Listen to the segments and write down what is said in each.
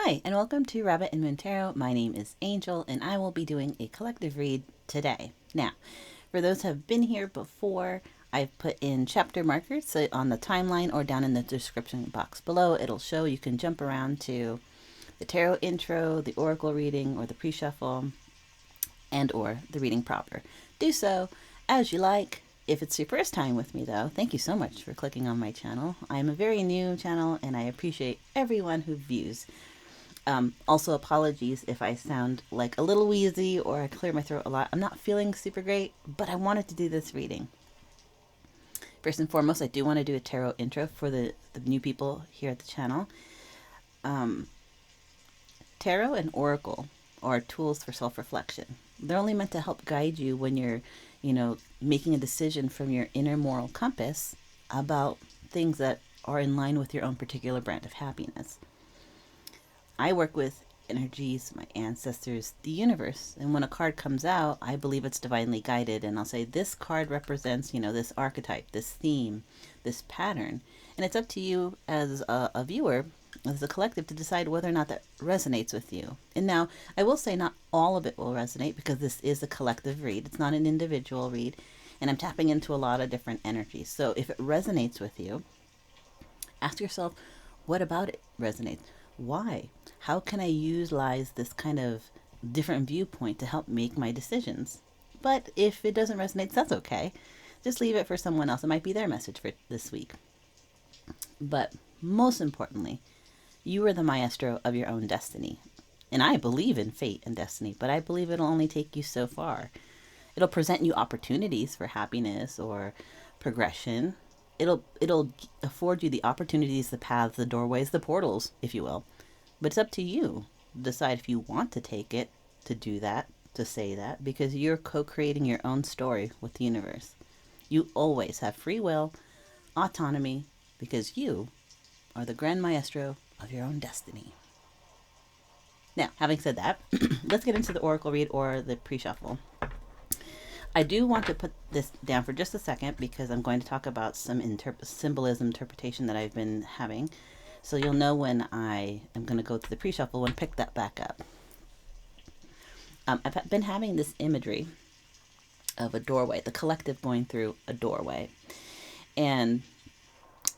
Hi, and welcome to Rabbit and Moon Tarot. My name is Angel, and I will be doing a collective read today. Now, for those who have been here before, I've put in chapter markers so on the timeline or down in the description box below. It'll show you can jump around to the tarot intro, the oracle reading, or the pre-shuffle, and or the reading proper. Do so as you like. If it's your first time with me, though, thank you so much for clicking on my channel. I'm a very new channel, and I appreciate everyone who views. Also, apologies if I sound like a little wheezy or I clear my throat a lot. I'm not feeling super great, but I wanted to do this reading. First and foremost, I do want to do a tarot intro for the new people here at the channel. Tarot and oracle are tools for self-reflection. They're only meant to help guide you when you're, making a decision from your inner moral compass about things that are in line with your own particular brand of happiness. I work with energies, my ancestors, the universe, and when a card comes out, I believe it's divinely guided, and I'll say this card represents, this archetype, this theme, this pattern, and it's up to you as a viewer, as a collective, to decide whether or not that resonates with you. And now, I will say not all of it will resonate because this is a collective read. It's not an individual read, and I'm tapping into a lot of different energies. So if it resonates with you, ask yourself, what about it resonates? Why? How can I utilize this kind of different viewpoint to help make my decisions? But if it doesn't resonate, that's okay. Just leave it for someone else. It might be their message for this week. But most importantly, you are the maestro of your own destiny. And I believe in fate and destiny, but I believe it'll only take you so far. It'll present you opportunities for happiness or progression. It'll afford you the opportunities, the paths, the doorways, the portals, if you will. But it's up to you to decide if you want to take it, to do that, to say that, because you're co-creating your own story with the universe. You always have free will, autonomy, because you are the Grand Maestro of your own destiny. Now, having said that, let's get into the oracle read or the pre-shuffle. I do want to put this down for just a second because I'm going to talk about some symbolism interpretation that I've been having. So you'll know when I am going to go to the pre-shuffle and pick that back up. I've been having this imagery of a doorway, the collective going through a doorway. And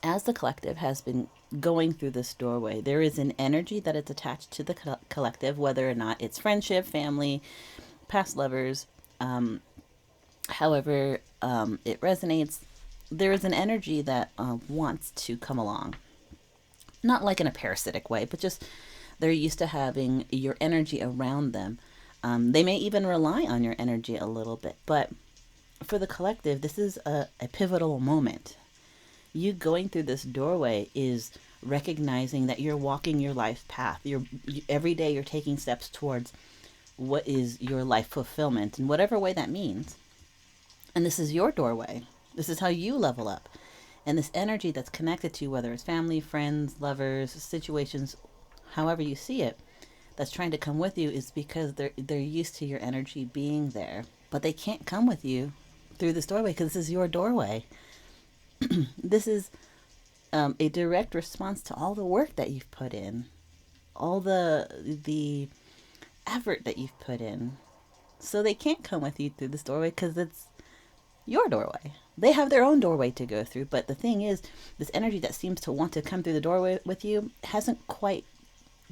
as the collective has been going through this doorway, there is an energy that is attached to the collective, whether or not it's friendship, family, past lovers, however it resonates. There is an energy that wants to come along. Not like in a parasitic way, but just they're used to having your energy around them. They may even rely on your energy a little bit, but for the collective, this is a pivotal moment. You going through this doorway is recognizing that you're walking your life path. Every day you're taking steps towards what is your life fulfillment in whatever way that means. And this is your doorway. This is how you level up. And this energy that's connected to, whether it's family, friends, lovers, situations, however you see it, that's trying to come with you, is because they're used to your energy being there. But they can't come with you through this doorway because this is your doorway. This is a direct response to all the work that you've put in, all the effort that you've put in. So they can't come with you through this doorway because it's your doorway. They have their own doorway to go through, but the thing is, this energy that seems to want to come through the doorway with you hasn't quite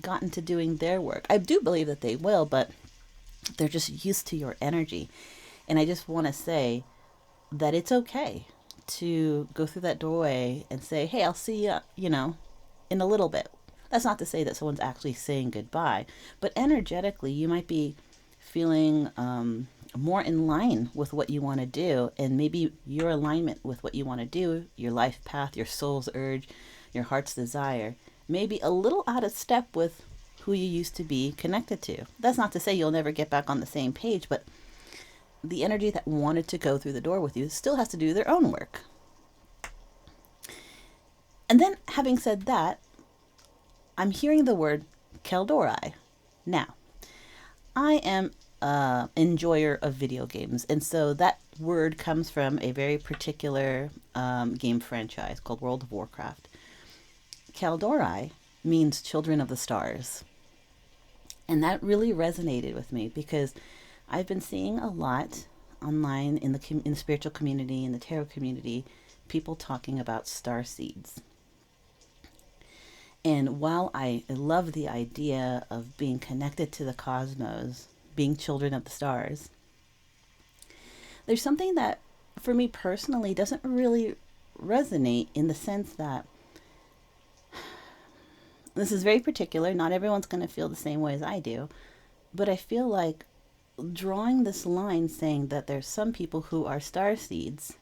gotten to doing their work. I do believe that they will, but they're just used to your energy. And I just want to say that it's okay to go through that doorway and say, hey, I'll see you, in a little bit. That's not to say that someone's actually saying goodbye, but energetically, you might be feeling more in line with what you want to do, and maybe your alignment with what you want to do, your life path, your soul's urge, your heart's desire, may be a little out of step with who you used to be connected to. That's not to say you'll never get back on the same page, but the energy that wanted to go through the door with you still has to do their own work. And then, having said that, I'm hearing the word Keldori. Now, I am enjoyer of video games, and so that word comes from a very particular game franchise called World of Warcraft. Keldori means children of the stars. And that really resonated with me because I've been seeing a lot online in the spiritual community, in the tarot community, people talking about star seeds. And while I love the idea of being connected to the cosmos, being children of the stars, there's something that for me personally doesn't really resonate, in the sense that this is very particular. Not everyone's going to feel the same way as I do. But I feel like drawing this line saying that there's some people who are star seeds,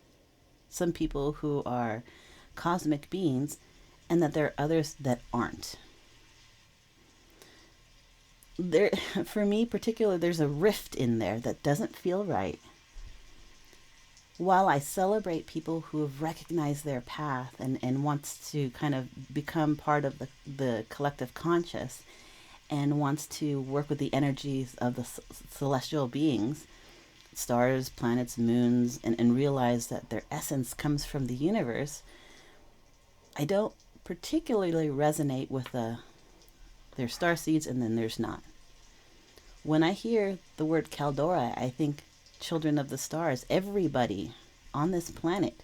some people who are cosmic beings, and that there are others that aren't. There, for me particularly, there's a rift in there that doesn't feel right. While I celebrate people who have recognized their path and wants to kind of become part of the collective conscious, and wants to work with the energies of the celestial beings, stars, planets, moons, and realize that their essence comes from the universe, I don't particularly resonate with there's star seeds and then there's not. When I hear the word Caldora, I think children of the stars. Everybody on this planet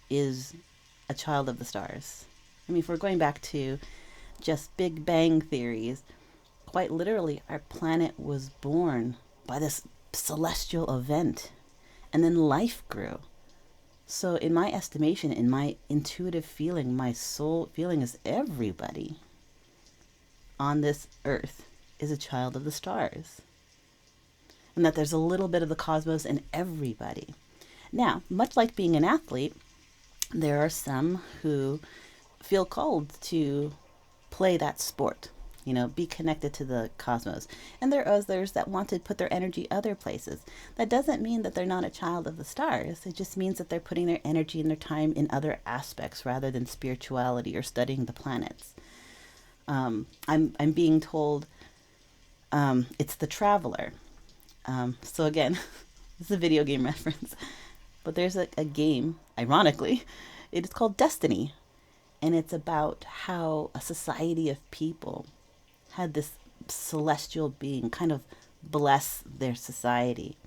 is a child of the stars. I mean, if we're going back to just Big Bang theories, quite literally, our planet was born by this celestial event, and then life grew. So in my estimation, in my intuitive feeling, my soul feeling, is everybody on this earth is a child of the stars. And that there's a little bit of the cosmos in everybody. Now, much like being an athlete, there are some who feel called to play that sport, be connected to the cosmos. And there are others that want to put their energy other places. That doesn't mean that they're not a child of the stars. It just means that they're putting their energy and their time in other aspects rather than spirituality or studying the planets. I'm being told it's the traveler. So again, this is a video game reference, but there's a game, ironically, it is called Destiny. And it's about how a society of people had this celestial being kind of bless their society,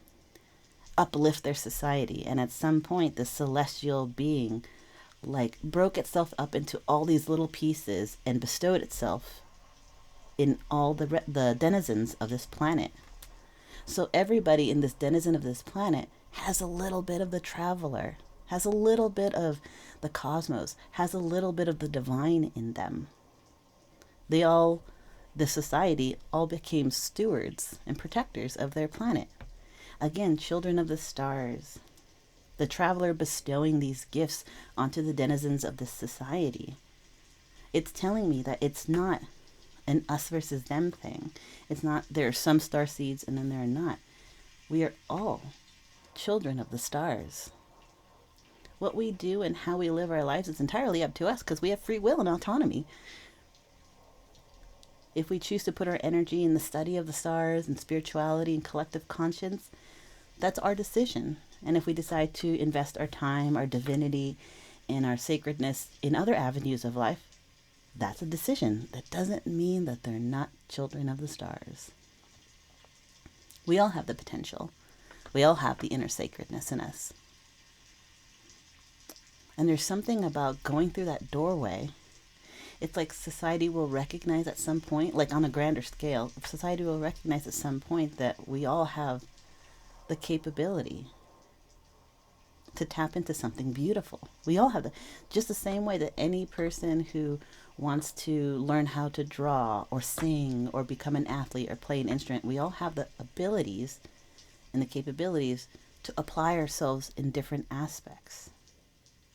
uplift their society. And at some point, the celestial being broke itself up into all these little pieces and bestowed itself in all the denizens of this planet. So everybody in this denizen of this planet has a little bit of the traveler, has a little bit of the cosmos, has a little bit of the divine in them. The society all became stewards and protectors of their planet. Again, children of the stars. The traveler bestowing these gifts onto the denizens of this society. It's telling me that it's not an us versus them thing. It's not there are some star seeds and then there are not. We are all children of the stars. What we do and how we live our lives is entirely up to us because we have free will and autonomy. If we choose to put our energy in the study of the stars and spirituality and collective conscience, that's our decision. And if we decide to invest our time, our divinity, and our sacredness in other avenues of life, that's a decision. That doesn't mean that they're not children of the stars. We all have the potential. We all have the inner sacredness in us. And there's something about going through that doorway. It's like society will recognize at some point, like on a grander scale, society will recognize at some point that we all have the capability to tap into something beautiful. We all have just the same way that any person who wants to learn how to draw or sing or become an athlete or play an instrument, we all have the abilities and the capabilities to apply ourselves in different aspects.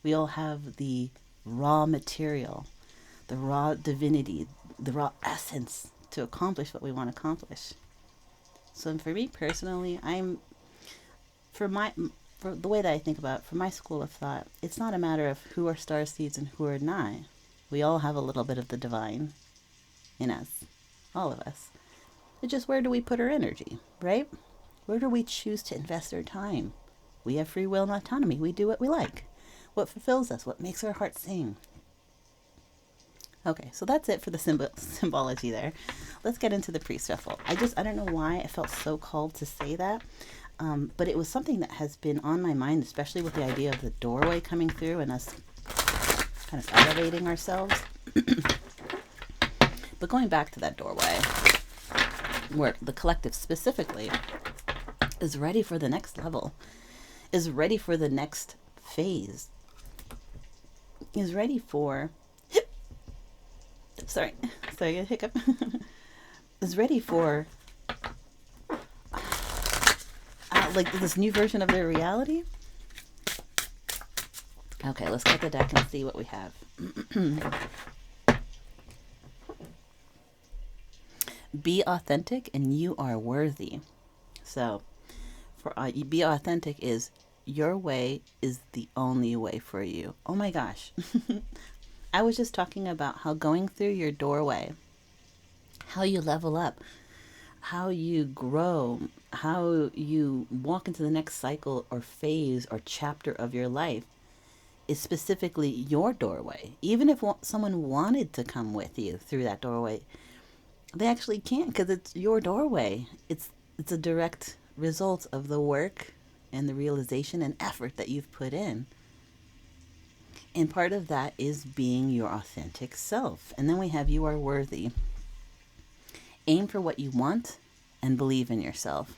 We all have the raw material, the raw divinity, the raw essence to accomplish what we want to accomplish. So for me personally, for the way that I think about it, for my school of thought, it's not a matter of who are star seeds and who are not. We all have a little bit of the divine in us, all of us. It's just where do we put our energy, right? Where do we choose to invest our time? We have free will and autonomy. We do what we like, what fulfills us, what makes our heart sing. Okay, so that's it for the symbology there. let's get into the pre-shuffle. I don't know why I felt so called to say that. But it was something that has been on my mind, especially with the idea of the doorway coming through and us kind of elevating ourselves. But going back to that doorway, where the collective specifically is ready for the next level, is ready for the next phase, is ready for, sorry, a hiccup, is ready for like this new version of their reality. Okay, let's get the deck and see what we have. Be authentic and you are worthy. So for be authentic is your way is the only way for you. Oh my gosh. I was just talking about how going through your doorway, how you level up, how you grow, how you walk into the next cycle or phase or chapter of your life is specifically your doorway. Even if someone wanted to come with you through that doorway, they actually can't, because it's your doorway. It's a direct result of the work and the realization and effort that you've put in. And part of that is being your authentic self. And then we have you are worthy. Aim for what you want and believe in yourself.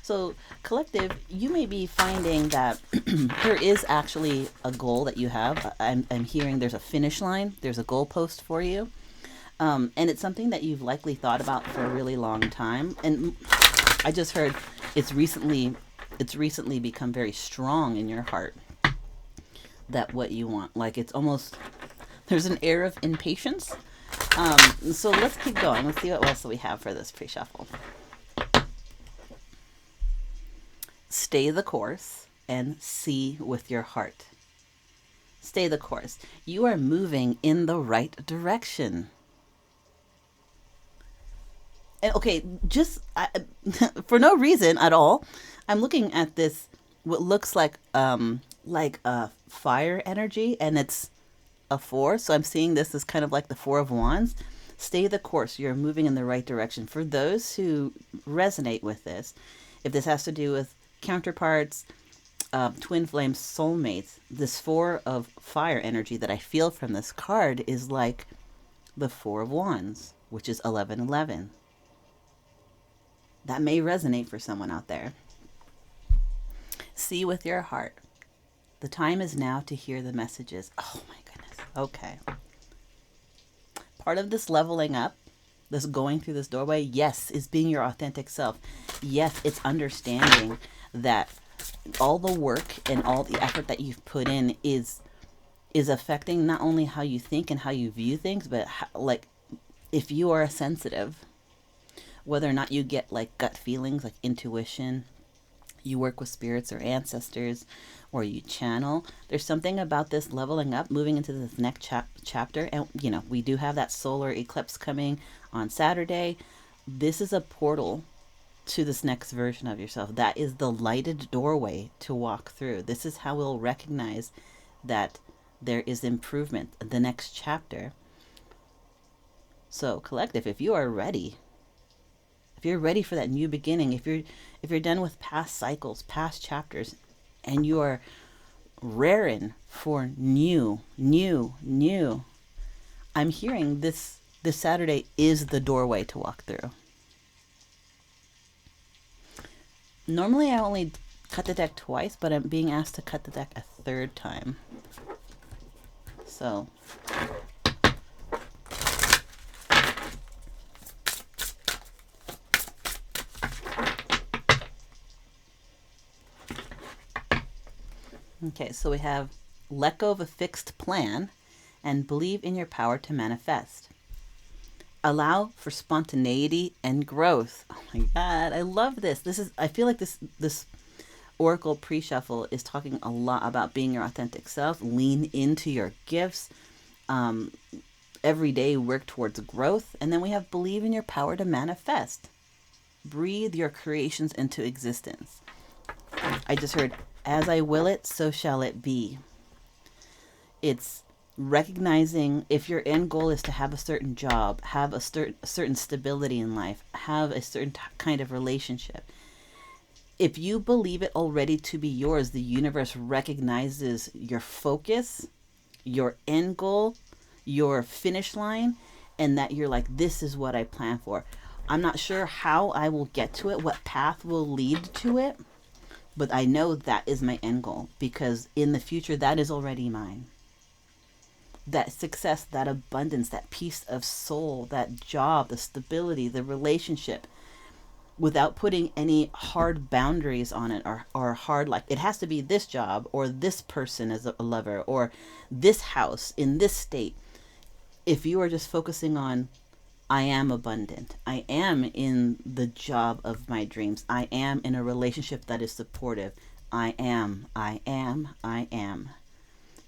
So, collective, you may be finding that there is actually a goal that you have. I'm hearing there's a finish line. There's a goalpost for you. And it's something that you've likely thought about for a really long time. And I just heard it's recently become very strong in your heart that what you want. Like it's almost, there's an air of impatience. So let's keep going. Let's see what else we have for this pre-shuffle. Stay the course and see with your heart. Stay the course. You are moving in the right direction. And okay, just for no reason at all, I'm looking at this, what looks like a fire energy, and it's a 4. So I'm seeing this as kind of like the 4 of Wands. Stay the course. You're moving in the right direction. For those who resonate with this, if this has to do with counterparts, twin flames, soulmates, this 4 of fire energy that I feel from this card is like the 4 of Wands, which is 1111. That may resonate for someone out there. See with your heart. The time is now to hear the messages. Oh my goodness. Okay. Part of this leveling up, this going through this doorway, yes, is being your authentic self. Yes, it's understanding that all the work and all the effort that you've put in is affecting not only how you think and how you view things, but how, like if you are sensitive, whether or not you get like gut feelings, like intuition, you work with spirits or ancestors, or you channel, there's something about this leveling up, moving into this next chapter. And, you know, we do have that solar eclipse coming on Saturday. This is a portal to this next version of yourself. That is the lighted doorway to walk through. This is how we'll recognize that there is improvement, the next chapter. So, collective, if you are ready, if you're ready for that new beginning, if you're done with past cycles, past chapters, and you are raring for new, I'm hearing this Saturday is the doorway to walk through. Normally I only cut the deck twice, but I'm being asked to cut the deck a 3rd time. So okay, so we have let go of a fixed plan and believe in your power to manifest. Allow for spontaneity and growth. Oh my God, I love this. I feel like this Oracle pre-shuffle is talking a lot about being your authentic self. Lean into your gifts. Every day work towards growth. And then we have believe in your power to manifest. Breathe your creations into existence. I just heard, as I will it, so shall it be. It's recognizing if your end goal is to have a certain job, have a certain stability in life, have a certain kind of relationship. If you believe it already to be yours, the universe recognizes your focus, your end goal, your finish line, and that you're like, this is what I plan for. I'm not sure how I will get to it, what path will lead to it, but I know that is my end goal because in the future, that is already mine. That success, that abundance, that peace of soul, that job, the stability, the relationship, without putting any hard boundaries on it or hard, like it has to be this job or this person as a lover or this house in this state. If you are just focusing on, I am abundant, I am in the job of my dreams, I am in a relationship that is supportive, I am,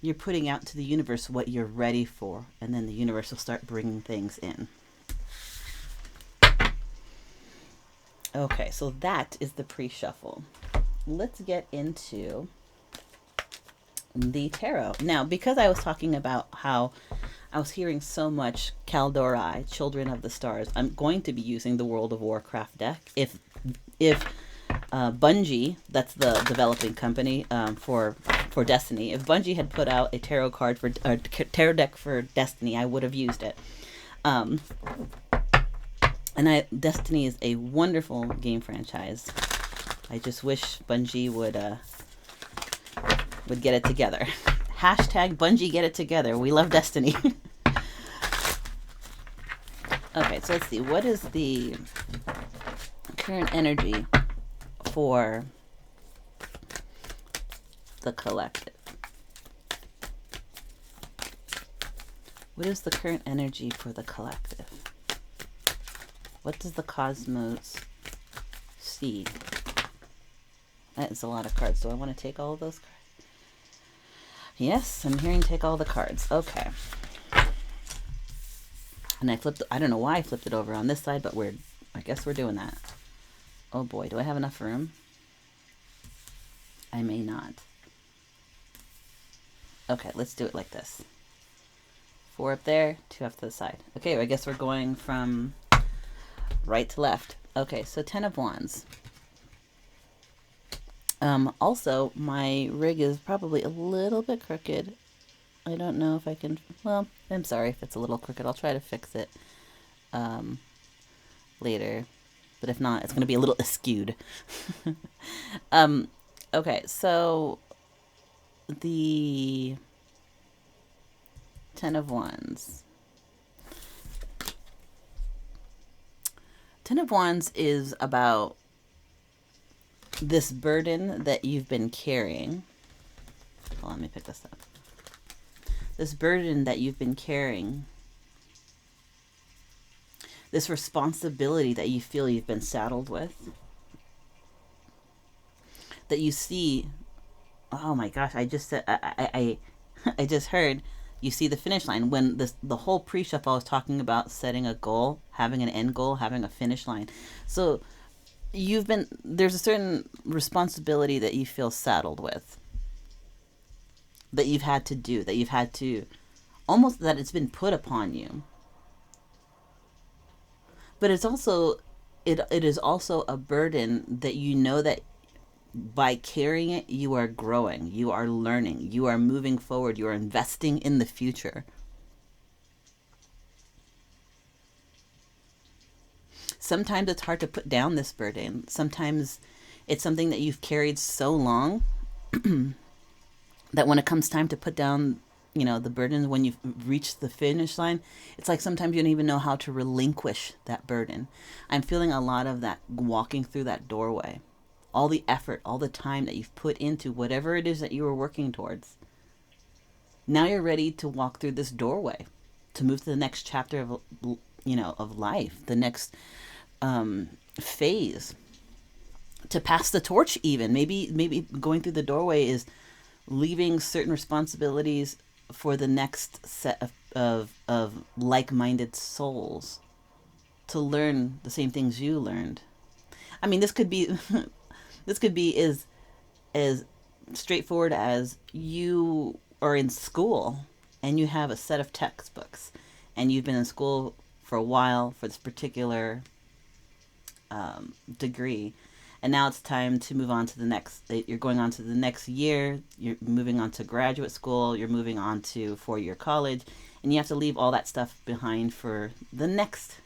you're putting out to the universe what you're ready for, and then the universe will start bringing things in. Okay, so that is the pre-shuffle. Let's get into the tarot. Now, because I was talking about how I was hearing so much Kaldorai, Children of the Stars, I'm going to be using the World of Warcraft deck. If Bungie, that's the developing company for Destiny, if Bungie had put out a tarot card for tarot deck for Destiny, I would have used it. And Destiny is a wonderful game franchise. I just wish Bungie would get it together. Hashtag Bungie get it together. We love Destiny. Okay, so let's see. What is the current energy for the collective? What is the current energy for the collective? What does the cosmos see? That is a lot of cards. Do I want to take all of those cards? Yes, I'm hearing take all the cards. Okay. And I don't know why I flipped it over on this side, but I guess we're doing that. Oh boy, do I have enough room? I may not. Okay, let's do it like this. 4 up there, 2 off to the side. Okay, I guess we're going from right to left. Okay, so 10 of Wands. Also, my rig is probably a little bit crooked. I don't know if I can, well, I'm sorry if it's a little crooked. I'll try to fix it later. But if not, it's going to be a little askewed. Okay, so the 10 of Wands. 10 of Wands is about this burden that you've been carrying. Hold on, let me pick this up. This burden that you've been carrying. This responsibility that you feel you've been saddled with. That you see, oh my gosh, I just said, I just heard, you see the finish line. When the whole pre-shuffle I was talking about setting a goal, having an end goal, having a finish line. So there's a certain responsibility that you feel saddled with, that you've had to do, that you've had to, almost that it's been put upon you. But it's also, it is also a burden that you know that by carrying it, you are growing, you are learning, you are moving forward, you are investing in the future. Sometimes it's hard to put down this burden. Sometimes it's something that you've carried so long that when it comes time to put down, the burden, when you've reached the finish line, it's like sometimes you don't even know how to relinquish that burden. I'm feeling a lot of that walking through that doorway. All the effort, all the time that you've put into whatever it is that you were working towards. Now you're ready to walk through this doorway, to move to the next chapter of life, the next phase, to pass the torch even. Maybe going through the doorway is leaving certain responsibilities for the next set of like-minded souls to learn the same things you learned. I mean, this could be as straightforward as you are in school and you have a set of textbooks, and you've been in school for a while for this particular degree, and now it's time to move on to the next. You're going on to the next year. You're moving on to graduate school. You're moving on to 4-year college, and you have to leave all that stuff behind for the next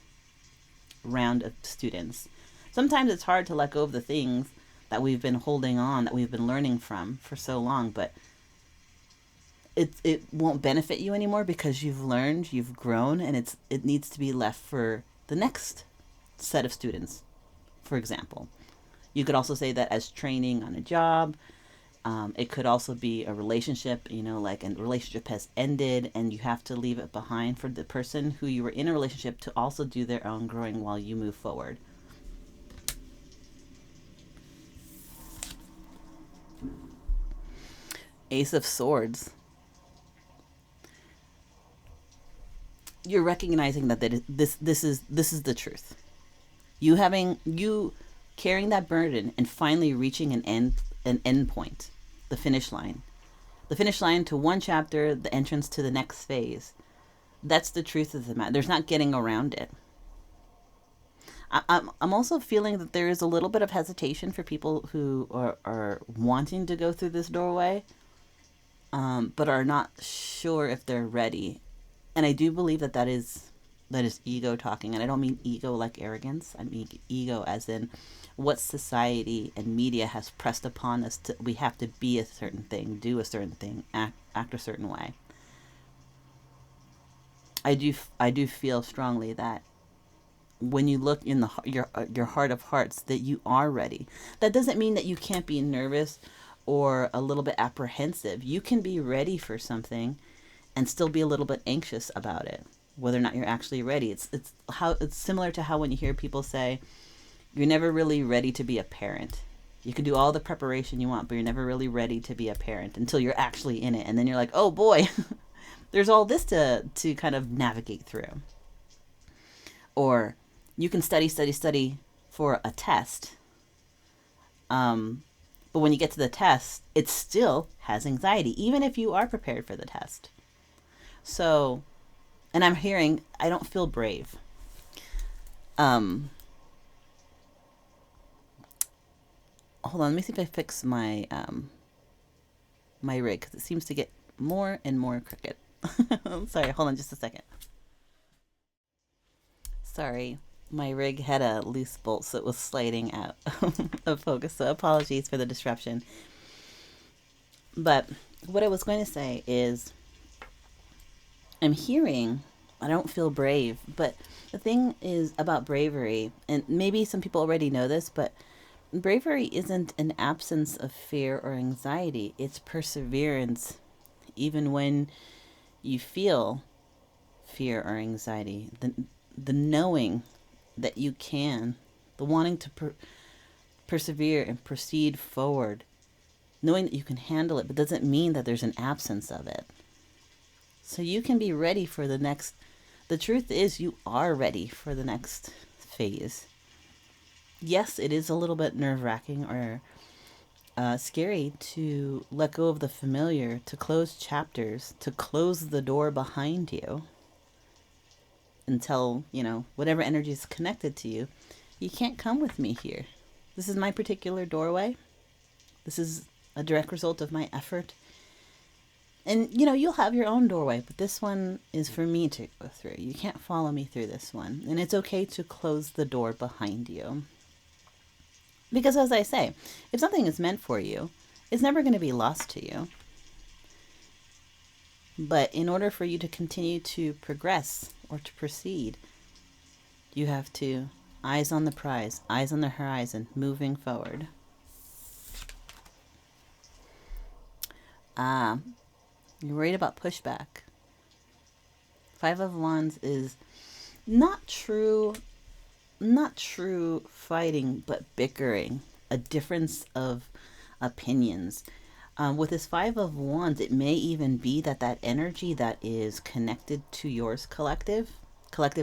round of students. Sometimes it's hard to let go of the things that we've been holding on, that we've been learning from for so long, but it won't benefit you anymore because you've learned, you've grown, and it needs to be left for the next set of students. For example, you could also say that as training on a job. It could also be a relationship, like a relationship has ended and you have to leave it behind for the person who you were in a relationship to also do their own growing while you move forward. Ace of Swords. You're recognizing that this is the truth. You carrying that burden and finally reaching an end point, the finish line. The finish line to one chapter, the entrance to the next phase. That's the truth of the matter. There's not getting around it. I'm also feeling that there is a little bit of hesitation for people who are wanting to go through this doorway, but are not sure if they're ready. And I do believe that is ego talking. And I don't mean ego like arrogance. I mean ego as in what society and media has pressed upon us. We have to be a certain thing, do a certain thing, act a certain way. I do feel strongly that when you look in your heart of hearts, that you are ready. That doesn't mean that you can't be nervous or a little bit apprehensive. You can be ready for something and still be a little bit anxious about it, whether or not you're actually ready. It's similar to how when you hear people say you're never really ready to be a parent. You can do all the preparation you want, but you're never really ready to be a parent until you're actually in it, and then you're like, oh boy, there's all this to kind of navigate through. Or you can study for a test, but when you get to the test, it still has anxiety, even if you are prepared for the test. So, and I'm hearing, I don't feel brave. Hold on, let me see if I fix my my rig, because it seems to get more and more crooked. Sorry, hold on just a second. Sorry, my rig had a loose bolt, so it was sliding out of focus, so apologies for the disruption. But what I was going to say is, I'm hearing, I don't feel brave, but the thing is about bravery, and maybe some people already know this, but bravery isn't an absence of fear or anxiety. It's perseverance, even when you feel fear or anxiety. The knowing that you can, the wanting to persevere and proceed forward, knowing that you can handle it, but doesn't mean that there's an absence of it. So you can be ready for the next. The truth is, you are ready for the next phase. Yes, it is a little bit nerve-wracking or scary to let go of the familiar, to close chapters, to close the door behind you until, whatever energy is connected to you, you can't come with me here. This is my particular doorway. This is a direct result of my effort. And, you'll have your own doorway, but this one is for me to go through. You can't follow me through this one. And it's okay to close the door behind you. Because as I say, if something is meant for you, it's never going to be lost to you. But in order for you to continue to progress or to proceed, you have to eyes on the prize, eyes on the horizon, moving forward. You're worried about pushback. 5 of Wands is not true fighting, but bickering, a difference of opinions. With this 5 of Wands, it may even be that energy that is connected to yours collective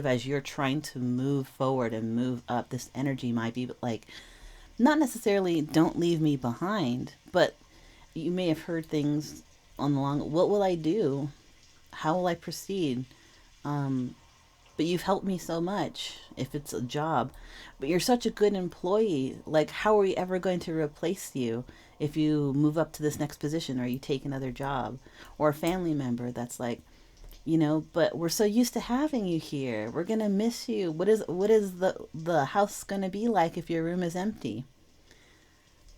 as you're trying to move forward and move up, this energy might be like, not necessarily don't leave me behind, but you may have heard things on the long, what will I do How will I proceed? Um, but you've helped me so much if it's a job. But you're such a good employee. Like, how are we ever going to replace you if you move up to this next position or you take another job? Or a family member that's like, but we're so used to having you here. We're gonna miss you. What is the house gonna be like if your room is empty?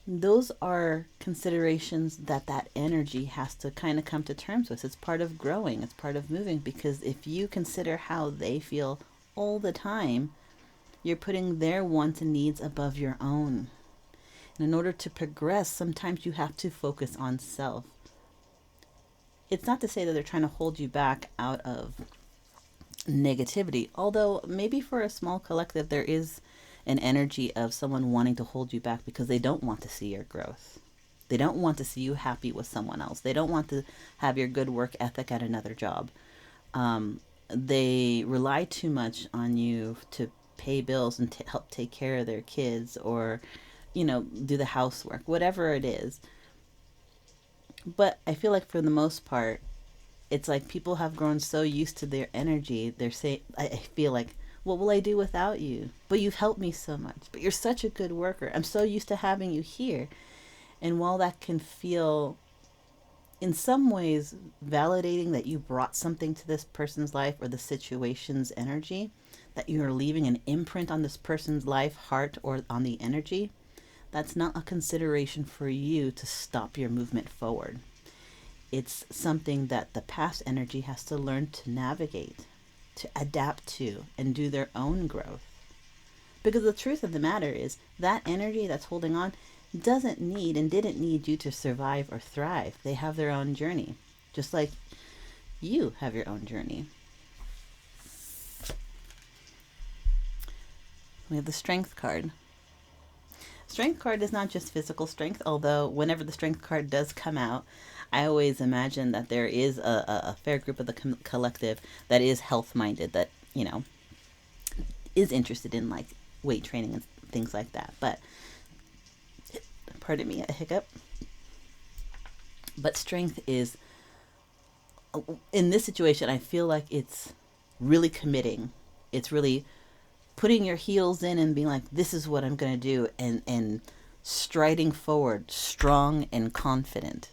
Those are considerations that energy has to kind of come to terms with. It's part of growing, it's part of moving, because if you consider how they feel all the time, you're putting their wants and needs above your own. And in order to progress, sometimes you have to focus on self. It's not to say that they're trying to hold you back out of negativity, although maybe for a small collective, there is an energy of someone wanting to hold you back because they don't want to see your growth. They don't want to see you happy with someone else. They don't want to have your good work ethic at another job. They rely too much on you to pay bills and help take care of their kids, or do the housework, whatever it is. But I feel like for the most part, it's like people have grown so used to their energy. They're saying, I feel like, what will I do without you? But you've helped me so much. But you're such a good worker. I'm so used to having you here. And while that can feel in some ways validating that you brought something to this person's life or the situation's energy, that you're leaving an imprint on this person's life, heart, or on the energy, that's not a consideration for you to stop your movement forward. It's something that the past energy has to learn to navigate, to adapt to, and do their own growth. Because the truth of the matter is, that energy that's holding on doesn't need and didn't need you to survive or thrive. They have their own journey, just like you have your own journey. We have the Strength card. Strength card is not just physical strength, although whenever the Strength card does come out, I always imagine that there is a fair group of the collective that is health minded, that, is interested in like weight training and things like that. But, pardon me, a hiccup. But strength is, in this situation, I feel like it's really committing. It's really putting your heels in and being like, this is what I'm going to do, and striding forward, strong and confident.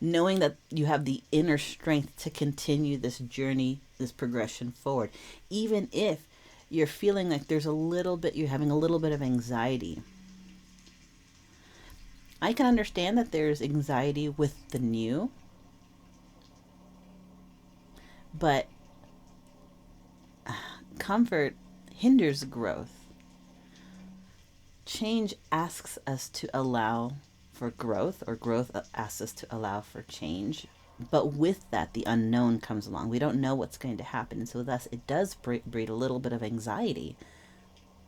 Knowing that you have the inner strength to continue this journey, this progression forward. Even if you're feeling like you're having a little bit of anxiety. I can understand that there's anxiety with the new, but comfort hinders growth. Change asks us to allow for growth, or growth asks us to allow for change. But with that, the unknown comes along. We don't know what's going to happen. And so thus it does breed a little bit of anxiety.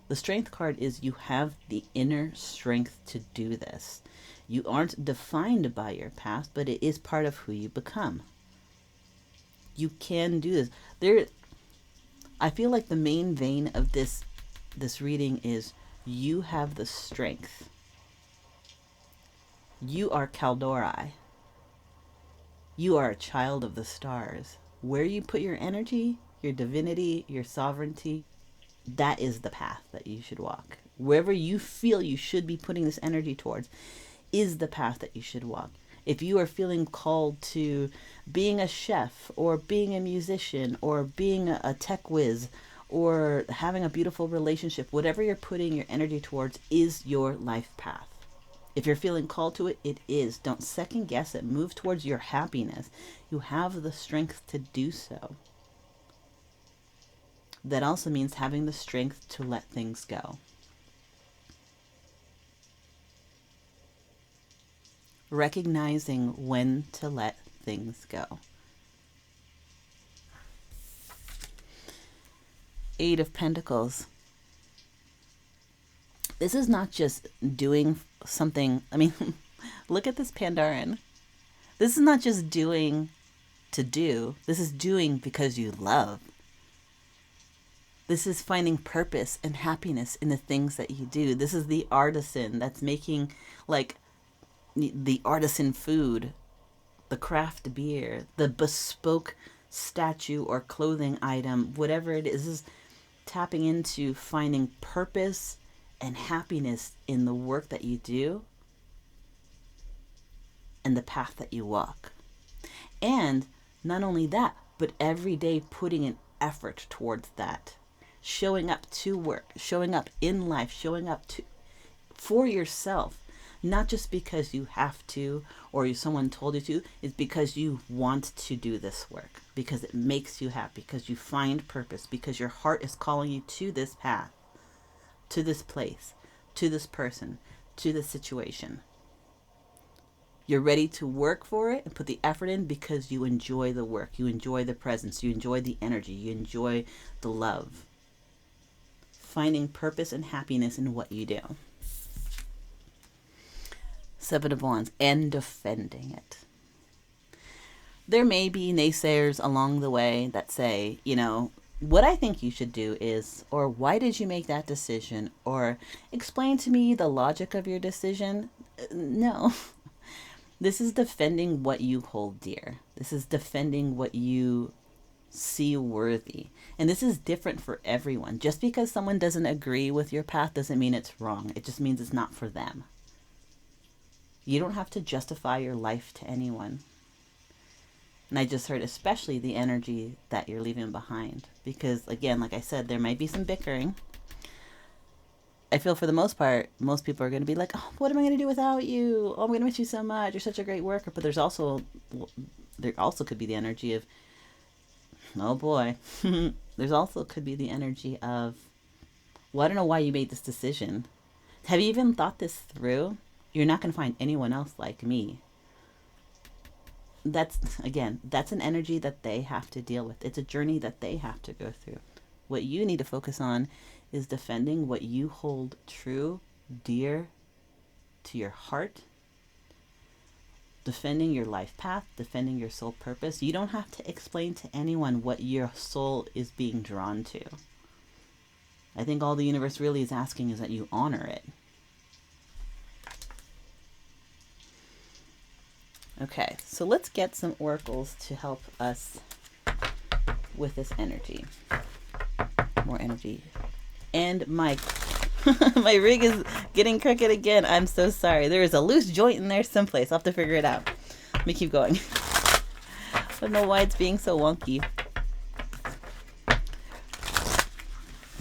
The Strength card is, you have the inner strength to do this. You aren't defined by your past, but it is part of who you become. You can do this. I feel like the main vein of this reading is, you have the strength. You are Kaldori. You are a child of the stars. Where you put your energy, your divinity, your sovereignty, that is the path that you should walk. Wherever you feel you should be putting this energy towards is the path that you should walk. If you are feeling called to being a chef, or being a musician, or being a tech whiz, or having a beautiful relationship, whatever you're putting your energy towards is your life path. If you're feeling called to it, it is. Don't second guess it. Move towards your happiness. You have the strength to do so. That also means having the strength to let things go. Recognizing when to let things go. Eight of Pentacles. This is not just doing something. I mean, look at this Pandaren. This is not just doing to do. This is doing because you love. This is finding purpose and happiness in the things that you do. This is the artisan that's making like the artisan food the craft beer, the bespoke statue or clothing item, whatever it is tapping into finding purpose and happiness in the work that you do and the path that you walk. And not only that, but every day putting an effort towards that. Showing up to work, showing up in life, showing up to for yourself. Not just because you have to or someone told you to, it's because you want to do this work, because it makes you happy, because you find purpose, because your heart is calling you to this path, to this place, to this person, to this situation. You're ready to work for it and put the effort in because you enjoy the work, you enjoy the presence, you enjoy the energy, you enjoy the love. Finding purpose and happiness in what you do. Seven of Wands, and defending it. There may be naysayers along the way that say, what I think you should do is, or why did you make that decision? Or explain to me the logic of your decision. No. This is defending what you hold dear. This is defending what you see worthy. And this is different for everyone. Just because someone doesn't agree with your path doesn't mean it's wrong. It just means it's not for them. You don't have to justify your life to anyone. And I just heard especially the energy that you're leaving behind. Because again, like I said, there might be some bickering. I feel for the most part, most people are going to be like, oh, what am I going to do without you? Oh, I'm going to miss you so much. You're such a great worker. But there also could be the energy of, oh boy. There's also could be the energy of, well, I don't know why you made this decision. Have you even thought this through? You're not going to find anyone else like me. That's an energy that they have to deal with. It's a journey that they have to go through. What you need to focus on is defending what you hold true, dear to your heart, defending your life path, defending your soul purpose. You don't have to explain to anyone what your soul is being drawn to. I think all the universe really is asking is that you honor it. Okay, so let's get some oracles to help us with this energy. More energy. And my my rig is getting crooked again. I'm so sorry. There is a loose joint in there someplace. I'll have to figure it out. Let me keep going. I don't know why it's being so wonky.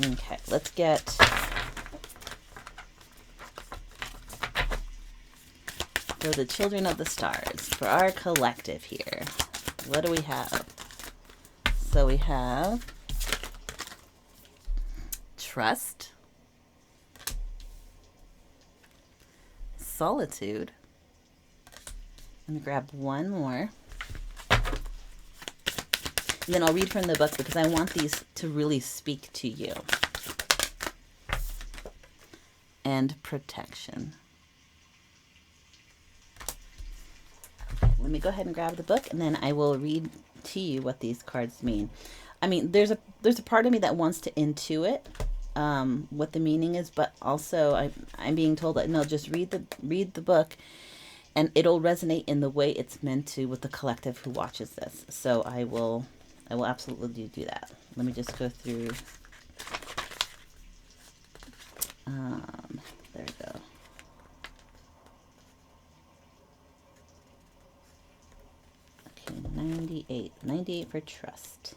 Okay, let's get for the children of the stars, for our collective here. What do we have? So we have trust, solitude. Let me grab one more. And then I'll read from the book because I want these to really speak to you. And protection. Let me go ahead and grab the book and then I will read to you what these cards mean. I mean, there's a part of me that wants to intuit what the meaning is, but also I'm being told that no, just read the book and it'll resonate in the way it's meant to with the collective who watches this. So I will absolutely do that. Let me just go through. There we go. Okay, 98 for trust.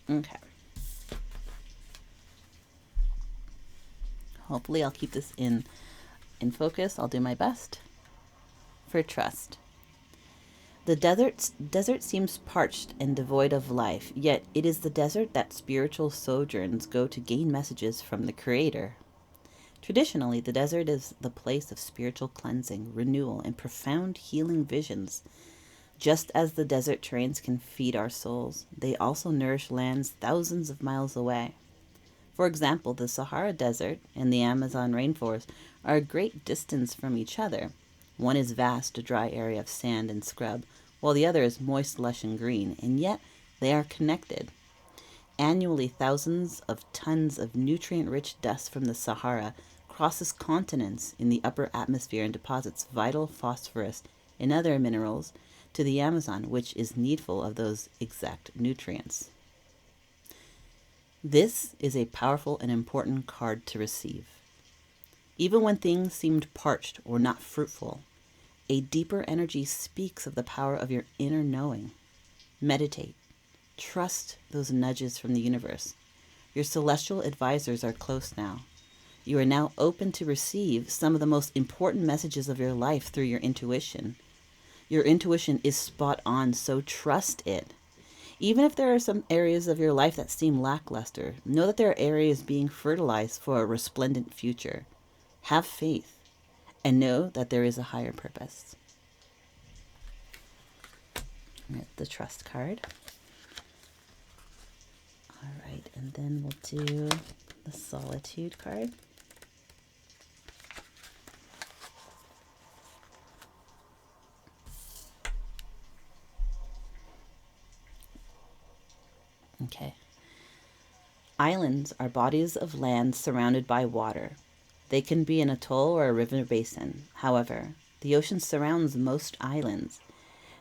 Okay. Hopefully I'll keep this in focus. I'll do my best. For trust. The desert seems parched and devoid of life, yet it is the desert that spiritual sojourns go to gain messages from the Creator. Traditionally, the desert is the place of spiritual cleansing, renewal, and profound healing visions. Just as the desert terrains can feed our souls, they also nourish lands thousands of miles away. For example, the Sahara Desert and the Amazon rainforest are a great distance from each other. One is vast, a dry area of sand and scrub, while the other is moist, lush, and green, and yet they are connected. Annually, thousands of tons of nutrient-rich dust from the Sahara crosses continents in the upper atmosphere and deposits vital phosphorus and other minerals to the Amazon, which is needful of those exact nutrients. This is a powerful and important card to receive. Even when things seemed parched or not fruitful, a deeper energy speaks of the power of your inner knowing. Meditate. Trust those nudges from the universe. Your celestial advisors are close now. You are now open to receive some of the most important messages of your life through your intuition. Your intuition is spot on, so trust it. Even if there are some areas of your life that seem lackluster, know that there are areas being fertilized for a resplendent future. Have faith and know that there is a higher purpose. That's the trust card. All right, and then we'll do the solitude card. Okay. Islands are bodies of land surrounded by water. They can be an atoll or a river basin. However, the ocean surrounds most islands.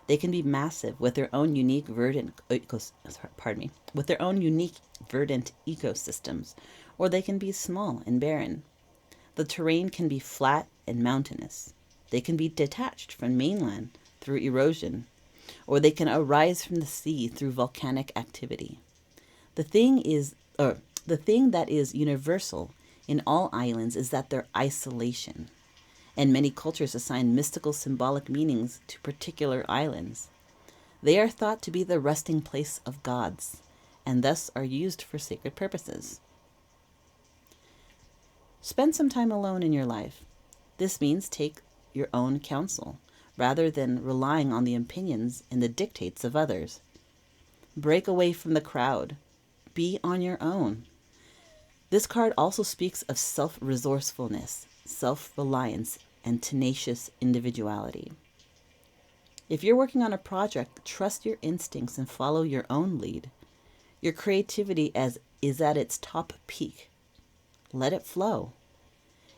They can be massive with their own unique verdant ecosystems, or they can be small and barren. The terrain can be flat and mountainous. They can be detached from mainland through erosion, or they can arise from the sea through volcanic activity. The thing that is universal in all islands is that their isolation, and many cultures assign mystical symbolic meanings to particular islands. They are thought to be the resting place of gods, and thus are used for sacred purposes. Spend some time alone in your life. This means take your own counsel, rather than relying on the opinions and the dictates of others. Break away from the crowd. Be on your own. This card also speaks of self-resourcefulness, self-reliance, and tenacious individuality. If you're working on a project, trust your instincts and follow your own lead. Your creativity is at its top peak. Let it flow.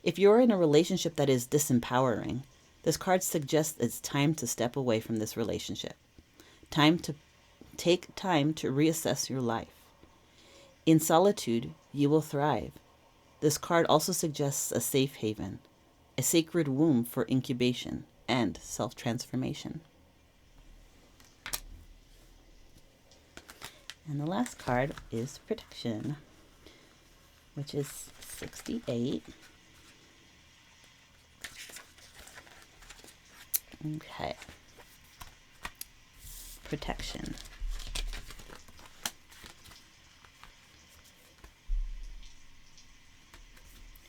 If you're in a relationship that is disempowering, this card suggests it's time to step away from this relationship. Take time to reassess your life. In solitude, you will thrive. This card also suggests a safe haven, a sacred womb for incubation and self-transformation. And the last card is protection, which is 68. Okay. Protection.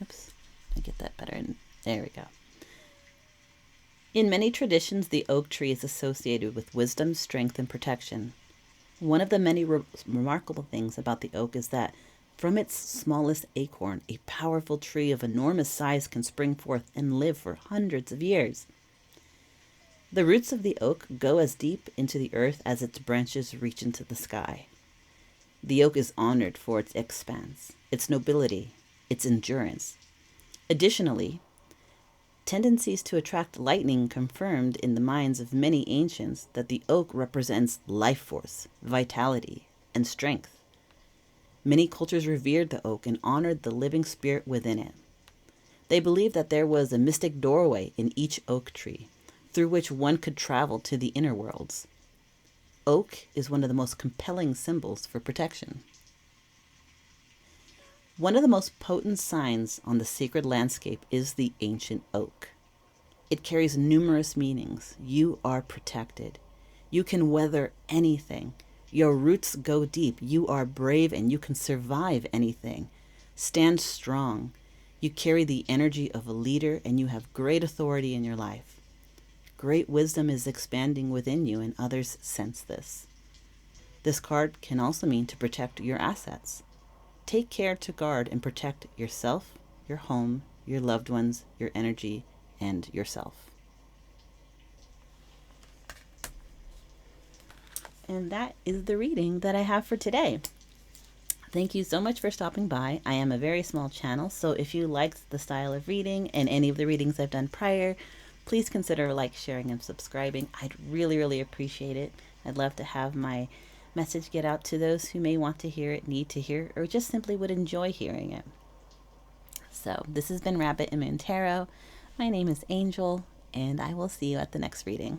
Oops, I get that better. There we go. In many traditions, the oak tree is associated with wisdom, strength, and protection. One of the many remarkable things about the oak is that from its smallest acorn, a powerful tree of enormous size can spring forth and live for hundreds of years. The roots of the oak go as deep into the earth as its branches reach into the sky. The oak is honored for its expanse, its nobility, its endurance. Additionally, tendencies to attract lightning confirmed in the minds of many ancients that the oak represents life force, vitality, and strength. Many cultures revered the oak and honored the living spirit within it. They believed that there was a mystic doorway in each oak tree, through which one could travel to the inner worlds. Oak is one of the most compelling symbols for protection. One of the most potent signs on the sacred landscape is the ancient oak. It carries numerous meanings. You are protected. You can weather anything. Your roots go deep. You are brave and you can survive anything. Stand strong. You carry the energy of a leader and you have great authority in your life. Great wisdom is expanding within you and others sense this. This card can also mean to protect your assets. Take care to guard and protect yourself, your home, your loved ones, your energy, and yourself. And that is the reading that I have for today. Thank you so much for stopping by. I am a very small channel, so if you liked the style of reading and any of the readings I've done prior, please consider like, sharing, and subscribing. I'd really, really appreciate it. I'd love to have my message get out to those who may want to hear it, need to hear, or just simply would enjoy hearing it. So, this has been Rabbit and Moon Tarot. My name is Angel, and I will see you at the next reading.